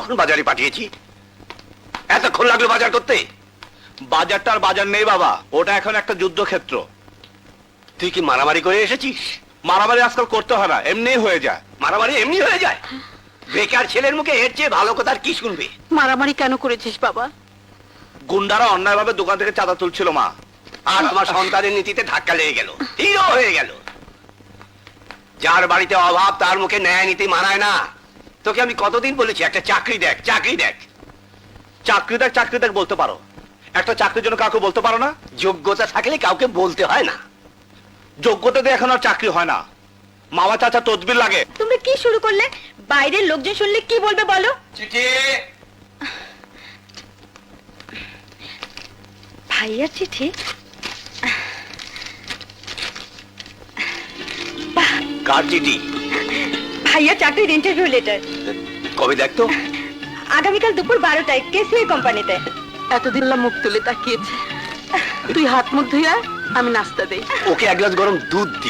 কখন বাজারে পাঠিয়েছি? এতক্ষণ লাগলো বাজার করতে? বাজারটা আর বাজার নেই বাবা, ওটা এখন একটা যুদ্ধক্ষেত্র। তুই কি মারামারি করে এসেছিস? মারামারি আজকাল করতে হয় না, এমনিই হয়ে যায়। মারামারি এমনি হয়ে যায়? বেকার ছেলের মুখে এর চেয়ে ভালো কথা আর কি শুনবে? মারামারি কেন করেছিস বাবা? গুন্ডারা অন্যায়ভাবে দোকান থেকে চাঁদা তুলছিল মা। আর আমার সন্তানের নীতিতে ধাক্কা লেগে গেল, হিরো হয়ে গেল। যার বাড়িতে অভাব তার মুখে ন্যায় নীতি মানায় না। তোকে আমি কতদিন বলেছি একটা চাকরি দেখ, চাকরি দেখ। চাকরি দেখ বলতে পারো, একটা চাকরির জন্য কাউকে বলতে পারো না? যোগ্যতা থাকলে কাউকে বলতে হয় না। যোগ্যতা দিয়ে এখন আর চাকরি হয় না, মামা চাচা তদবির লাগে। তোমরা কি শুরু করলে? বাইরের লোকজন শুনলে কি বলবে বলো? চিঠি। ভাইয়ার চিঠি? কার চিঠি? ভাইয়া চাকরির ইন্টারভিউ লেটার। কবে দেখতো? আগামীকাল দুপুর 12টায় কেসিআই কোম্পানিতে। এতদিন মুখ তুলে তাকিয়েছে। তুই হাত মুখ ধুইয়া, আমি নাস্তা দেই। ওকে এক গ্লাস গরম দুধ দি।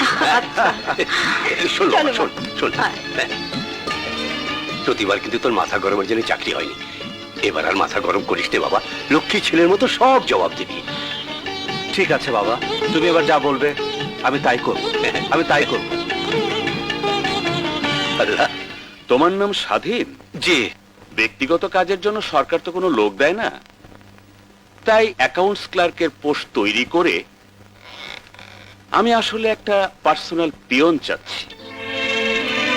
শোন চলো, শোন শোন, হ্যাঁ। প্রতিবার কিন্তু তোর মাথা গরমের জন্য চাকরি হয়নি। এবার আর মাথা গরম করিস নে বাবা, লক্ষ্মী ছেলের মতো সব জবাব দিবি। ঠিক আছে বাবা, তুমি এবার যা বলবে আমি তাই করব, আমি তাই করব। আল্লাহ। তোমার নাম স্বাধীন? জি। ব্যক্তিগত কাজের জন্য সরকার তো কোনো লোক দেয় না, তাই অ্যাকাউন্টস ক্লার্কের পোস্ট তৈরি করে আমি আসলে একটা পার্সোনাল পিয়ন চাচ্ছি।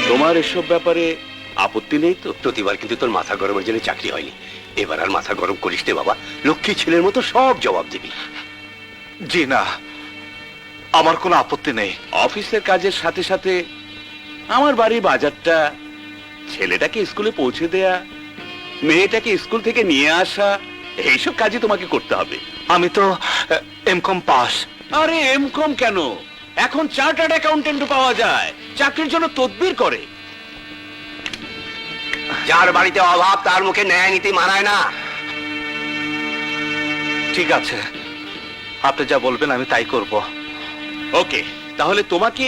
তোমার এসব ব্যাপারে আপত্তি নেই তো? প্রতিবার কিন্তু তোর মাথা গরমের জন্য চাকরি হয়নি। এবার আর মাথা গরম করিস নে বাবা, লক্ষ্মী ছেলের মতো সব জবাব দিবি। জি না, আমার কোনো আপত্তি নেই। অফিসের কাজের সাথে সাথে আমার বাড়ির বাজারটা, ছেলেটাকে স্কুলে পৌঁছে দেয়া, মেয়েটাকে স্কুল থেকে নিয়ে আসা, এইসব কাজই তোমাকে করতে হবে। আমি তো এমকম পাস। আরে এমকম কেন, এখন চার্টার্ড অ্যাকাউন্টেন্ট পাওয়া যায়, চাকরির জন্য তদবির করে। যার বাড়িতে অভাব তার মুখে ন্যায় নীতি মানায় না। ঠিক আছে, আপনি যা বলবেন আমি তাই করব। ওকে, তাহলে তোমাকে।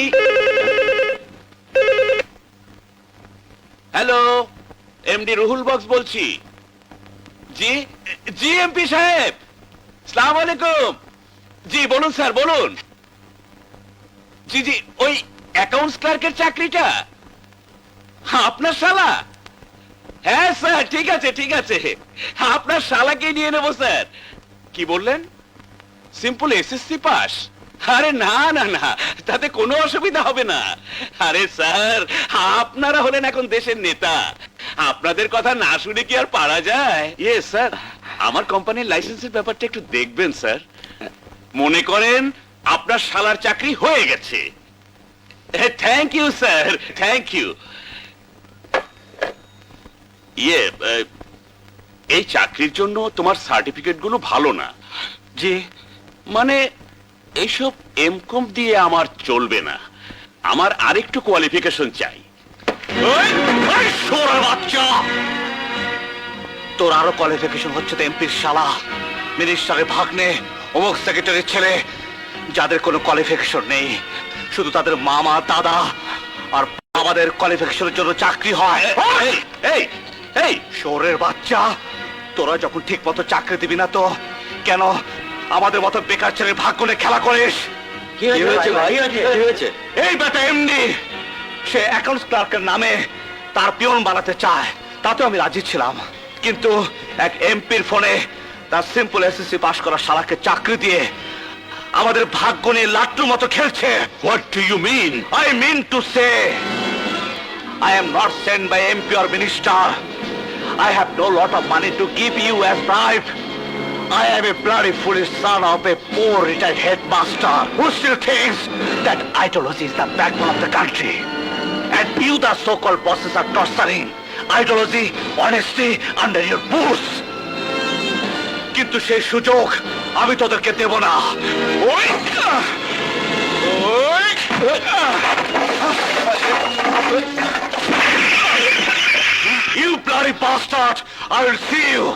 হ্যালো, এমডি রুহুল বক্স বলছি। জি জি এমপি সাহেব, আসসালামু আলাইকুম। জি বলুন স্যার, বলুন। জি জি, ওই অ্যাকাউন্টস ক্লার্কের চাকরিটা আপনার শালা? হ্যাঁ স্যার, ঠিক আছে ঠিক আছে, আপনার শালাকে নিয়ে নেবো স্যার। কি বললেন? Simple SSC pass? আরে না না না, তাতে কোনো অসুবিধা হবে না। আরে স্যার, আপনারা হলেন এখন দেশের নেতা, আপনাদের কথা না শুনে কি আর পারা যায়? ইয়ে স্যার, আমার কোম্পানির লাইসেন্সের ব্যাপারটা একটু দেখবেন স্যার। মনে করেন আপনার শালার চাকরি হয়ে গেছে। Thank you sir, thank you. ইয়ে, এই চাকরির জন্য তোমার সার্টিফিকেট গুলো ভালো না। জি। মানে এইসব এমকম দিয়ে আমার চলবে না, আমার আরেকটু কোয়ালিফিকেশন চাই। বাচ্চা, তোর আরো কোয়ালিফিকেশন হচ্ছে তো এমপির শালা, মিনিস্টারের ভাগ্নে, অমুক সেক্রেটারির ছেলে, যাদের কোনো কোয়ালিফিকেশন নেই, শুধু তাদের মামা দাদা আর আমাদের কোয়ালিফিকেশনের জন্য চাকরি হয়। এই এই এই শোরের বাচ্চা, তোরা যখন ঠিক মতো চাকরি দিবি না তো কেন আমাদের মতো বেকার ছেলের ভাগ্য নিয়ে খেলা করিস? কি হয়েছে ভাই? কি হয়েছে? এই বেটা এমডি, সে অ্যাকাউন্টস ক্লার্কের নামে তার পিয়ন বানাতে চায়, তাতে আমি রাজি ছিলাম, কিন্তু এক এমপির ফোনে তার সিম্পল এসএসসি পাস করা শালাকে চাকরি দিয়ে আমাদের ভাগ্য নিয়ে লাট্টুর মতো খেলছে। What do you mean? I mean to say, I am not sent by MP or minister. I have no lot of money to give you as bribe. I am a bloody foolish son of a poor retired headmaster who still thinks that ideology is the backbone of the country. And you, the so-called bosses, are torturing ideology, honesty under your boots. কিন্তু সেই সুযোগ আমি তোদেরকে দেব না। ওই ওই You bloody bastard! I will see you!